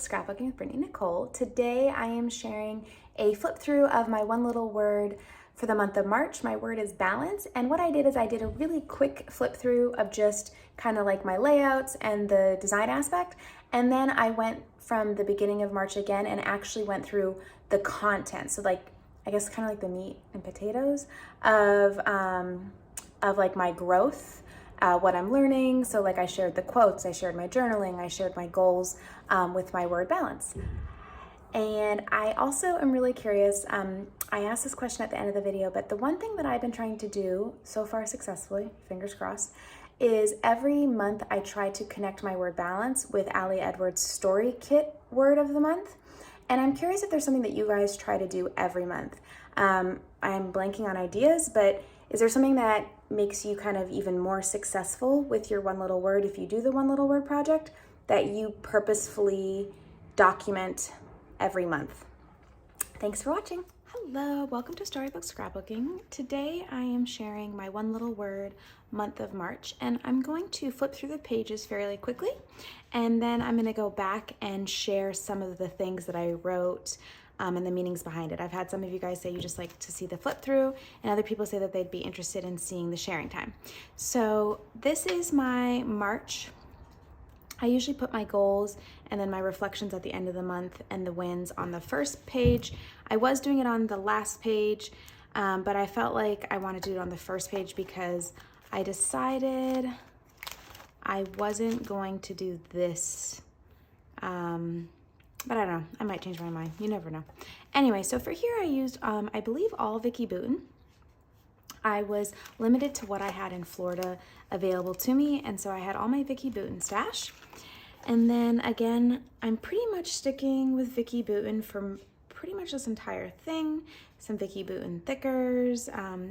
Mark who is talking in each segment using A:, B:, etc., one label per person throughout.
A: Scrapbooking with Brittany Nicole. Today I am sharing a flip through of my one little word for the month of March. My word is balance, and what I did is I did a really quick flip through of just kind of like my layouts and the design aspect, and then I went from the beginning of March again and actually went through the content. So like, I guess kind of like the meat and potatoes of like my growth. What I'm learning. So like I shared the quotes, I shared my journaling, I shared my goals with my word balance. And I also am really curious, I asked this question at the end of the video, but the one thing that I've been trying to do so far successfully, fingers crossed, is every month I try to connect my word balance with Ali Edwards' story kit word of the month. And I'm curious if there's something that you guys try to do every month. I'm blanking on ideas, but is there something that makes you kind of even more successful with your one little word if you do the one little word project that you purposefully document every month? Thanks for watching. Hello, welcome to Storybook Scrapbooking. Today I am sharing my one little word month of March, and I'm going to flip through the pages fairly quickly, and then I'm going to go back and share some of the things that I wrote and the meanings behind it. I've had some of you guys say you just like to see the flip through, and other people say that they'd be interested in seeing the sharing time. So this is my March. I usually put my goals and then my reflections at the end of the month and the wins on the first page. I was doing it on the last page, but I felt like I wanted to do it on the first page because I decided I wasn't going to do this. But I don't know, I might change my mind. You never know. Anyway, so for here I used, I believe, all Vicki Boutin. I was limited to what I had in Florida available to me, and so I had all my Vicki Boutin stash. And then again, I'm pretty much sticking with Vicki Boutin for pretty much this entire thing. Some Vicki Boutin thickers,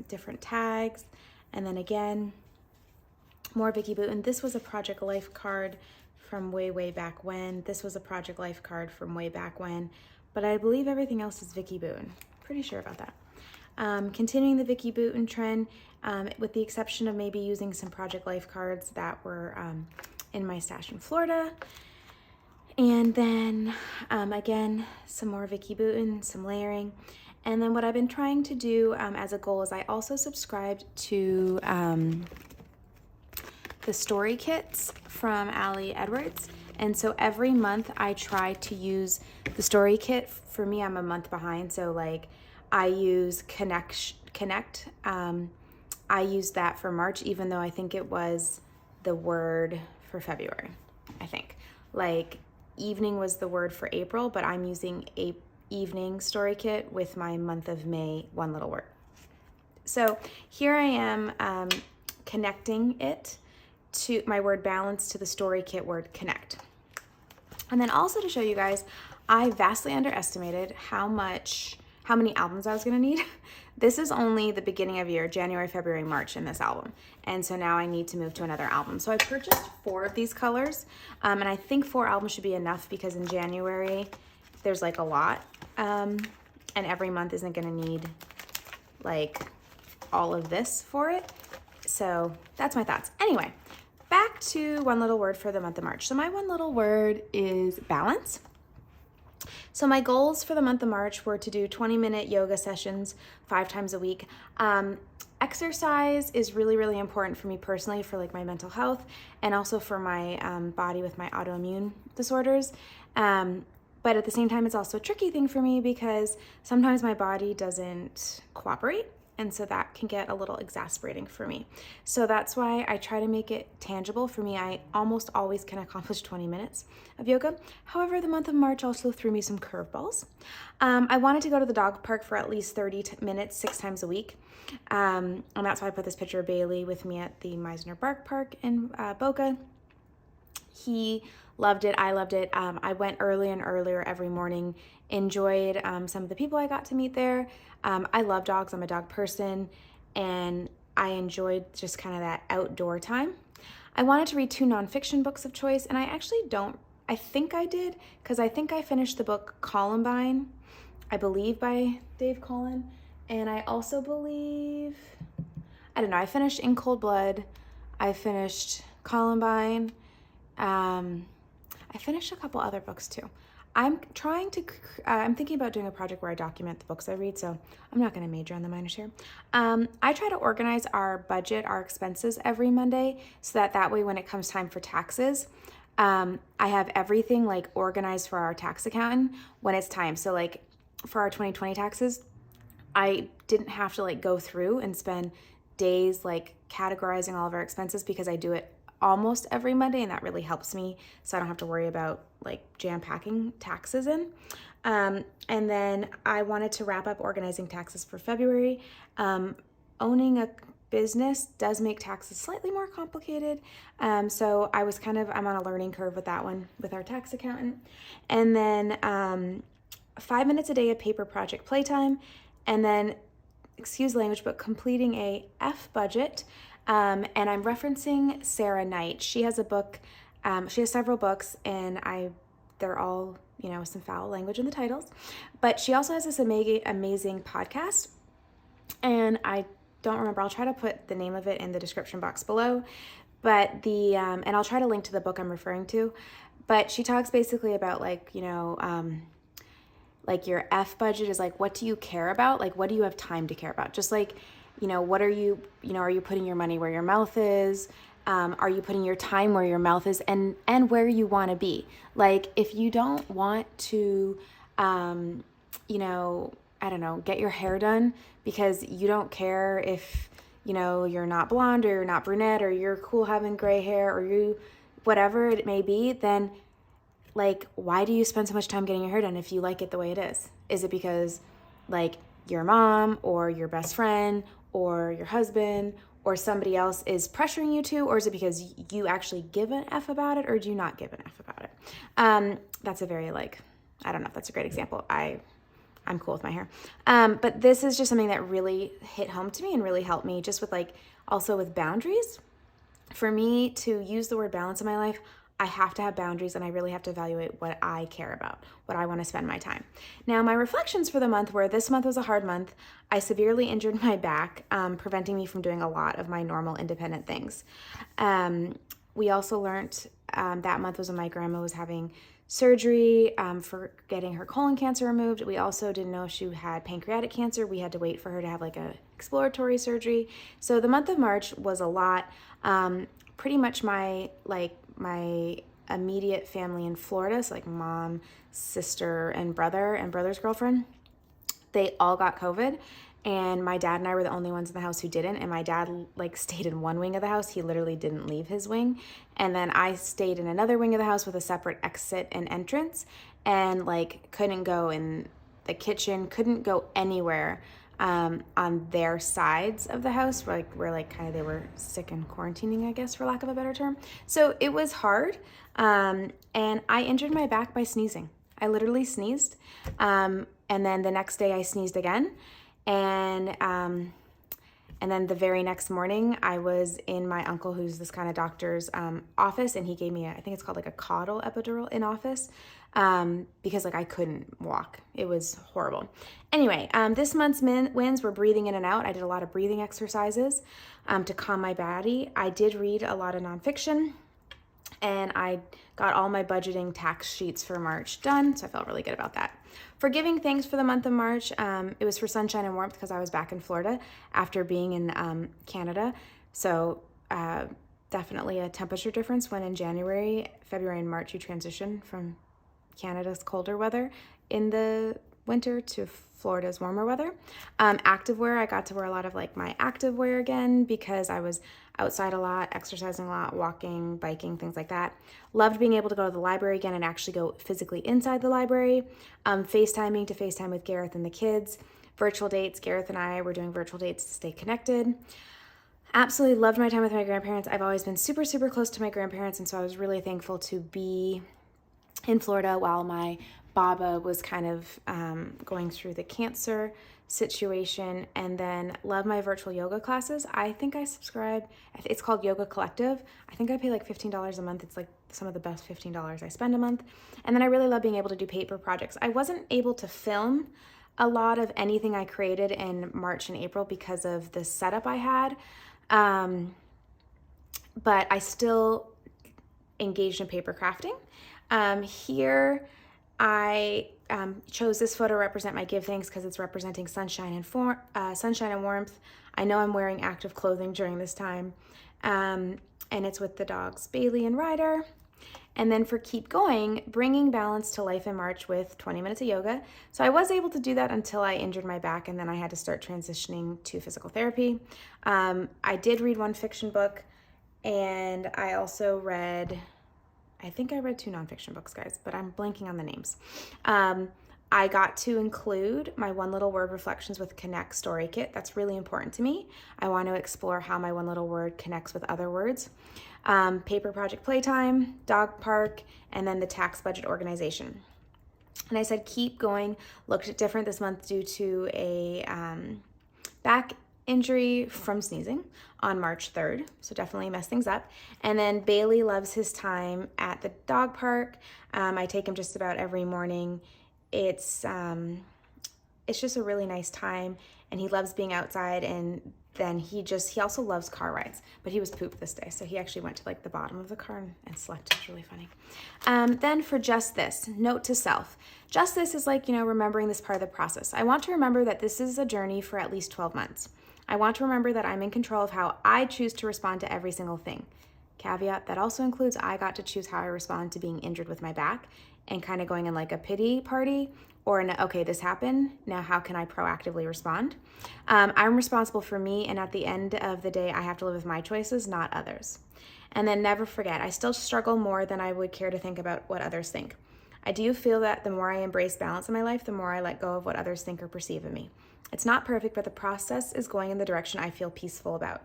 A: different tags, and then again, more Vicki Boutin. This was a Project Life card from way back when. This was a Project Life card from way back when, but I believe everything else is Vicki Boutin. Pretty sure about that. Continuing the Vicki Boutin trend, with the exception of maybe using some Project Life cards that were in my stash in Florida. And then again, some more Vicki Boutin, some layering. And then what I've been trying to do as a goal is I also subscribed to the story kits from Ali Edwards. And so every month I try to use the story kit. For me, I'm a month behind. So like I use Connect. I used that for March, even though I think it was the word for February. I think like evening was the word for April, but I'm using a evening story kit with my month of May one little word. So here I am connecting it to my word balance to the story kit word connect. And then also to show you guys, I vastly underestimated how many albums I was gonna need. This is only the beginning of year, January, February, March in this album. And so now I need to move to another album. So I purchased 4 of these colors, and I think 4 albums should be enough because in January, there's like a lot, and every month isn't gonna need like all of this for it. So that's my thoughts. Anyway, back to one little word for the month of March. So my one little word is balance. So my goals for the month of March were to do 20-minute yoga sessions 5 times a week. Exercise is really important for me personally, for like my mental health and also for my body with my autoimmune disorders. But at the same time, it's also a tricky thing for me because sometimes my body doesn't cooperate. And so that can get a little exasperating for me. So that's why I try to make it tangible. For me, I almost always can accomplish 20 minutes of yoga. However, the month of March also threw me some curveballs. I wanted to go to the dog park for at least 30 minutes, 6 times a week. And that's why I put this picture of Bailey with me at the Meisner Bark Park in Boca. He loved it. I loved it. I went early and earlier every morning, enjoyed some of the people I got to meet there. I love dogs. I'm a dog person, and I enjoyed just kind of that outdoor time. I wanted to read 2 nonfiction books of choice, and I think I did, because I think I finished the book Columbine, I believe by Dave Collin, and I also believe, I don't know, I finished In Cold Blood, I finished Columbine, I finished a couple other books too. I'm thinking about doing a project where I document the books I read, so I'm not going to major on the minors here. I try to organize our budget, our expenses every Monday, so that way when it comes time for taxes, I have everything like organized for our tax accountant when it's time. So like for our 2020 taxes, I didn't have to like go through and spend days like categorizing all of our expenses because I do it almost every Monday, and that really helps me so I don't have to worry about like jam packing taxes in. And then I wanted to wrap up organizing taxes for February. Owning a business does make taxes slightly more complicated. So I'm on a learning curve with that one with our tax accountant. And then 5 minutes a day of paper project playtime. And then, excuse language, but completing a F budget. And I'm referencing Sarah Knight. She has a book, she has several books, and they're all, some foul language in the titles. But she also has this amazing podcast, and I don't remember. I'll try to put the name of it in the description box below. But and I'll try to link to the book I'm referring to. But she talks basically about like your F budget is like, what do you care about? Like, what do you have time to care about? Just like, what are you putting your money where your mouth is? Are you putting your time where your mouth is, and where you want to be? Like, if you don't want to, I don't know, get your hair done because you don't care if, you're not blonde or you're not brunette or you're cool having gray hair or you, whatever it may be, then like, why do you spend so much time getting your hair done if you like it the way it is? Is it because like your mom or your best friend or your husband or somebody else is pressuring you to, or is it because you actually give an F about it, or do you not give an F about it? That's a very I don't know if that's a great example. I'm cool with my hair. But this is just something that really hit home to me and really helped me just with also with boundaries. For me to use the word balance in my life, I have to have boundaries, and I really have to evaluate what I care about, what I want to spend my time. Now, my reflections for the month were this month was a hard month. I severely injured my back, preventing me from doing a lot of my normal independent things. We also learned that month was when my grandma was having surgery for getting her colon cancer removed. We also didn't know if she had pancreatic cancer. We had to wait for her to have a exploratory surgery. So the month of March was a lot. Pretty much my immediate family in Florida, so mom, sister, and brother's girlfriend, they all got COVID, and my dad and I were the only ones in the house who didn't. And my dad stayed in one wing of the house. He literally didn't leave his wing. And then I stayed in another wing of the house with a separate exit and entrance, and couldn't go in the kitchen, couldn't go anywhere on their sides of the house where they were sick and quarantining, I guess, for lack of a better term. So it was hard. And I injured my back by sneezing. I literally sneezed. And then the next day I sneezed again. And then the very next morning I was in my uncle, who's this kind of doctor's office, and he gave me I think it's called a caudal epidural in office. Because I couldn't walk. It was horrible. Anyway, this month's wins were breathing in and out. I did a lot of breathing exercises to calm my body. I did read a lot of nonfiction, and I got all my budgeting tax sheets for March done, so I felt really good about that. For giving thanks for the month of March, it was for sunshine and warmth because I was back in Florida after being in Canada. So definitely a temperature difference when in January, February, and March you transition from Canada's colder weather in the winter to Florida's warmer weather. Activewear, I got to wear a lot of my activewear again because I was outside a lot, exercising a lot, walking, biking, things like that. Loved being able to go to the library again and actually go physically inside the library. FaceTiming to FaceTime with Gareth and the kids. Virtual dates, Gareth and I were doing virtual dates to stay connected. Absolutely loved my time with my grandparents. I've always been super, super close to my grandparents, and so I was really thankful to be in Florida while my Baba was kind of going through the cancer situation. And then love my virtual yoga classes. I think I subscribe, it's called Yoga Collective. I think I pay $15 a month. It's some of the best $15 I spend a month. And then I really love being able to do paper projects. I wasn't able to film a lot of anything I created in March and April because of the setup I had. But I still engaged in paper crafting. Here, I chose this photo to represent my give thanks because it's representing sunshine and warmth. I know I'm wearing active clothing during this time. And it's with the dogs Bailey and Ryder. And then for keep going, bringing balance to life in March with 20 minutes of yoga. So I was able to do that until I injured my back, and then I had to start transitioning to physical therapy. I did read one fiction book, and I also I think I read 2 nonfiction books, guys, but I'm blanking on the names. I got to include my one little word reflections with Connect Story Kit. That's really important to me. I want to explore how my one little word connects with other words. Paper project playtime, dog park, and then the tax budget organization. And I said keep going. Looked different this month due to a back injury from sneezing on March 3rd, so definitely messed things up. And then Bailey loves his time at the dog park. I take him just about every morning. It's just a really nice time, and he loves being outside. And then he also loves car rides, but he was pooped this day, so he actually went to like the bottom of the car and slept. It's really funny. Then for just this, note to self. Just this is like, remembering this part of the process. I want to remember that this is a journey for at least 12 months. I want to remember that I'm in control of how I choose to respond to every single thing. Caveat, that also includes I got to choose how I respond to being injured with my back and kind of going in like a pity party or okay, this happened, now how can I proactively respond? I'm responsible for me, and at the end of the day, I have to live with my choices, not others. And then never forget, I still struggle more than I would care to think about what others think. I do feel that the more I embrace balance in my life, the more I let go of what others think or perceive of me. It's not perfect, but the process is going in the direction I feel peaceful about.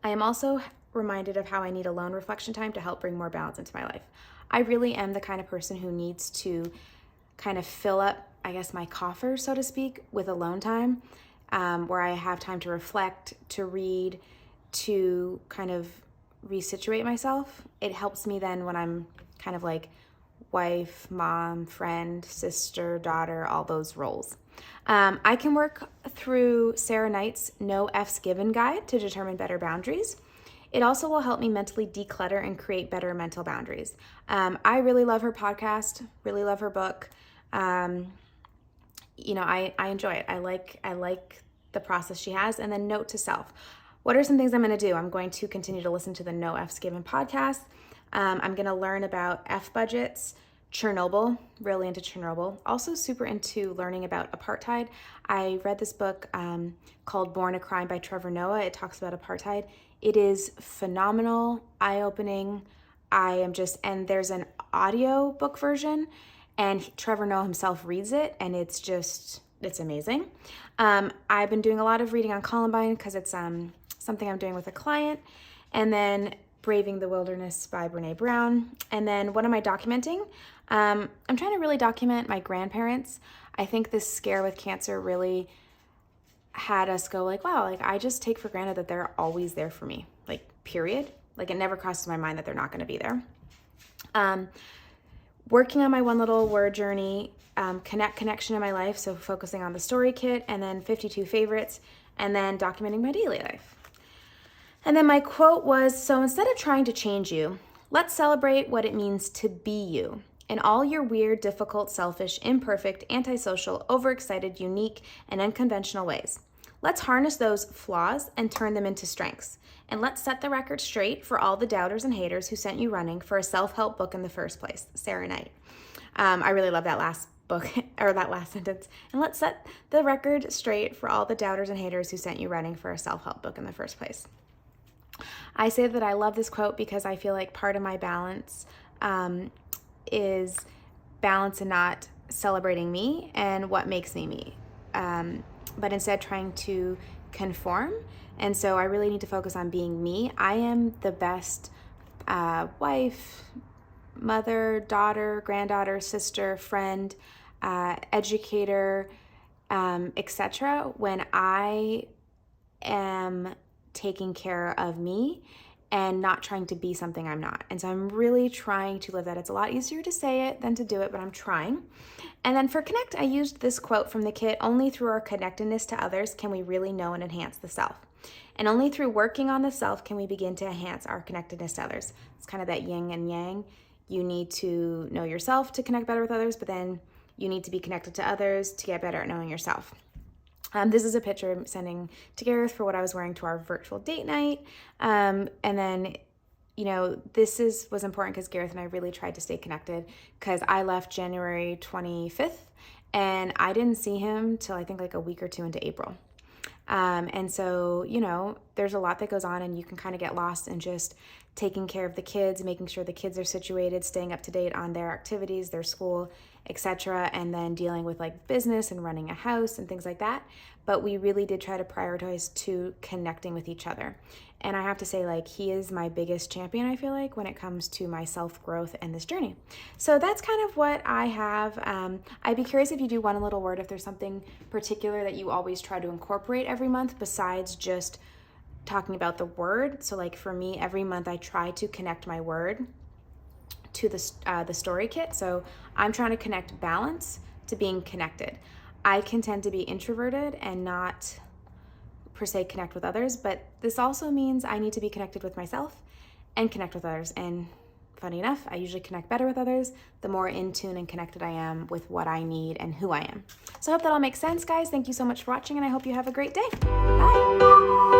A: I am also reminded of how I need alone reflection time to help bring more balance into my life. I really am the kind of person who needs to kind of fill up, I guess, my coffer, so to speak, with alone time, where I have time to reflect, to read, to kind of resituate myself. It helps me then when I'm kind of like wife, mom, friend, sister, daughter, all those roles. I can work through Sarah Knight's No F's Given guide to determine better boundaries. It also will help me mentally declutter and create better mental boundaries. I really love her podcast, really love her book. I enjoy it. I like the process she has. And then note to self. What are some things I'm going to do? I'm going to continue to listen to the No F's Given podcast. I'm going to learn about F budgets, Chernobyl, really into Chernobyl. Also super into learning about apartheid. I read this book called Born a Crime by Trevor Noah. It talks about apartheid. It is phenomenal, eye-opening. And there's an audio book version, and Trevor Noah himself reads it, and it's amazing. I've been doing a lot of reading on Columbine because it's something I'm doing with a client. And then Braving the Wilderness by Brene Brown. And then what am I documenting? I'm trying to really document my grandparents. I think this scare with cancer really had us go like, wow, like I just take for granted that they're always there for me, like period. Like it never crosses my mind that they're not going to be there. Working on my one little word journey, connection in my life. So focusing on the story kit, and then 52 favorites, and then documenting my daily life. And then my quote was, so instead of trying to change you, let's celebrate what it means to be you in all your weird, difficult, selfish, imperfect, antisocial, overexcited, unique, and unconventional ways. Let's harness those flaws and turn them into strengths. And let's set the record straight for all the doubters and haters who sent you running for a self-help book in the first place. Sarah Knight. I really love that last book, or that last sentence. And let's set the record straight for all the doubters and haters who sent you running for a self-help book in the first place. I say that I love this quote because I feel like part of my balance is balance and not celebrating me and what makes me me, but instead trying to conform. And so I really need to focus on being me. I am the best wife, mother, daughter, granddaughter, sister, friend, educator, etc. when I am taking care of me and not trying to be something I'm not. And so I'm really trying to live that. It's a lot easier to say it than to do it, but I'm trying. And then for connect, I used this quote from the kit: only through our connectedness to others can we really know and enhance the self. And only through working on the self can we begin to enhance our connectedness to others. It's kind of that yin and yang. you need to know yourself to connect better with others, but then you need to be connected to others to get better at knowing yourself. This is a picture I'm sending to Gareth for what I was wearing to our virtual date night. And then, you know, was important because Gareth and I really tried to stay connected, because I left January 25th and I didn't see him till I think like a week or two into April. And so, you know, there's a lot that goes on, and you can kind of get lost in just taking care of the kids, making sure the kids are situated, staying up to date on their activities, their school, etc., and then dealing with like business and running a house and things like that. But we really did try to prioritize to connecting with each other. And I have to say, like, he is my biggest champion, I feel like, when it comes to my self-growth and this journey. So that's kind of what I have. I'd be curious if you do want a little word, if there's something particular that you always try to incorporate every month besides just talking about the word. So like for me, every month I try to connect my word to the story kit. So I'm trying to connect balance to being connected. I can tend to be introverted and not per se connect with others, but this also means I need to be connected with myself and connect with others. And funny enough, I usually connect better with others the more in tune and connected I am with what I need and who I am. So I hope that all makes sense, guys. Thank you so much for watching, and I hope you have a great day. Bye.